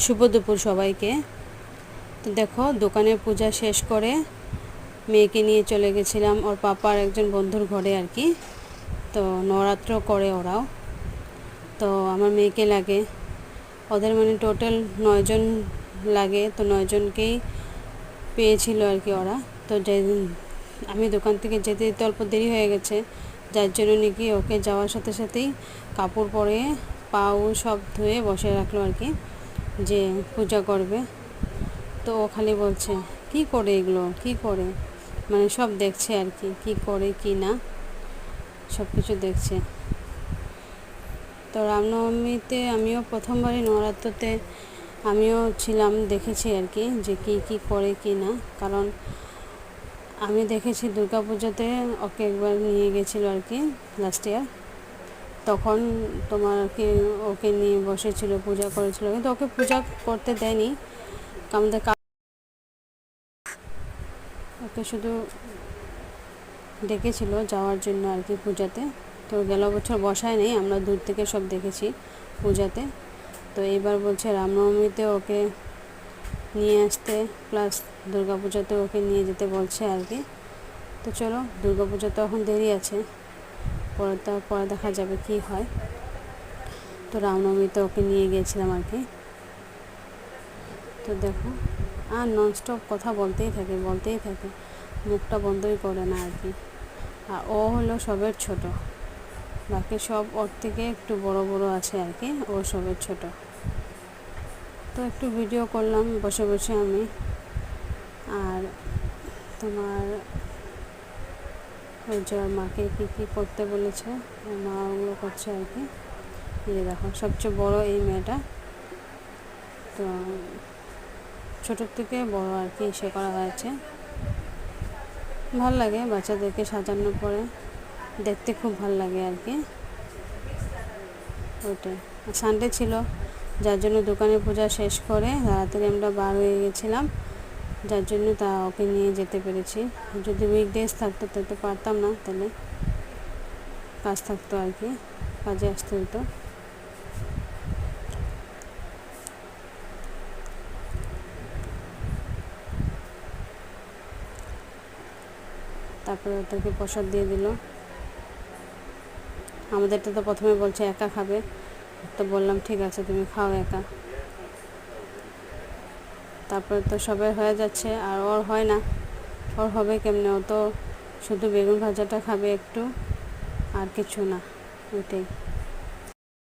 শুভ দুপুর সবাইকে। তো দেখো, দোকানে পূজা শেষ করে মেয়েকে নিয়ে চলে গেছিলাম ওর পাপার একজন বন্ধুর ঘরে আর কি। তো নবরাত্র করে ওরাও, তো আমার মেয়েকে লাগে, ওদের মানে টোটাল 9 জন লাগে। তো 9 জনকেই পেয়েছিল আর কি ওরা। তো যেদিন আমি দোকান থেকে যেতে যেতে অল্প দেরি হয়ে গেছে, যার জন্য নাকি ওকে যাওয়ার সাথে সাথেই কাপড় পরে পাও সব ধুয়ে বসে রাখলো আর কি, যে পূজা করবে। তো ও খালি বলছে কি করে এগুলো, কি করে, মানে সব দেখছে আর কি, কি করে কি না সব কিছু দেখছে। তো রামনবমীতে আমিও প্রথমবারই নবরাত্রতে আমিও ছিলাম, দেখেছি আর কি যে কি কি করে কি না। কারণ আমি দেখেছি দুর্গাপূজাতে ওকে একবার নিয়ে গেছিলো আর কি লাস্ট ইয়ার, তখন তোমার কি ওকে নিয়ে বসেছিল, পূজা করেছিল, কিন্তু ওকে পূজা করতে দেয়নি। আমাদের ওকে শুধু ডেকেছিল যাওয়ার জন্য আর কি পূজাতে। তো গেল বছর বসায় নেই, আমরা দূর থেকে সব দেখেছি পূজাতে। তো এইবার বলছে রামনবমীতে ওকে নিয়ে আসতে, প্লাস দুর্গাপূজাতে ওকে নিয়ে যেতে বলছে আর কি। তো চলো, দুর্গাপূজা তো এখন দেরি আছে, পরে দেখা যাবে কি হয়। তো রামনবমীতে ওকে নিয়ে গিয়েছিলাম আর কি। তো দেখো, আর ননস্টপ কথা বলতেই থাকে, মুখটা বন্ধই করে না আর কি। আর ও হলো সবের ছোট, বাকি সব ওর থেকে একটু বড় বড় আছে আর কি, ও সবের ছোট। তো একটু ভিডিও করলাম বসে বসে আমি। আর তোমার ওই যে মাকে কী কী করতে বলেছে, মা ওগুলো করছে আর কি। এই দেখো, সবচেয়ে বড় এই মেয়েটা, তো ছোটোর থেকে বড় আর কি সে করা হয়েছে। ভাল লাগে বাচ্চাদেরকে সাজানোর পরে, দেখতে খুব ভাল লাগে আর কি। ওইটাই, সানডে ছিল যার জন্য দোকানে পূজা শেষ করে তাড়াতাড়ি আমরা বার হয়ে গেছিলাম, যার জন্য তা ওকে নিয়ে যেতে পেরেছি। যদি উইকডেজ থাকতো তাহলে পারতাম না, তাহলে কাজ থাকতো আর কি, কাজে আসতে হতো। তারপরে ওদেরকে প্রসাদ দিয়ে দিল। আমাদেরটা তো প্রথমে বলছে একা খাবে, তো বললাম ঠিক আছে তুমি খাও একা। তারপরে তো সবাই হয়ে যাচ্ছে, আর ওর হয় না, ওর হবে কেমনে, ও তো শুধু বেগুন ভাজাটা খাবে একটু, আর কিছু না, ওইটাই।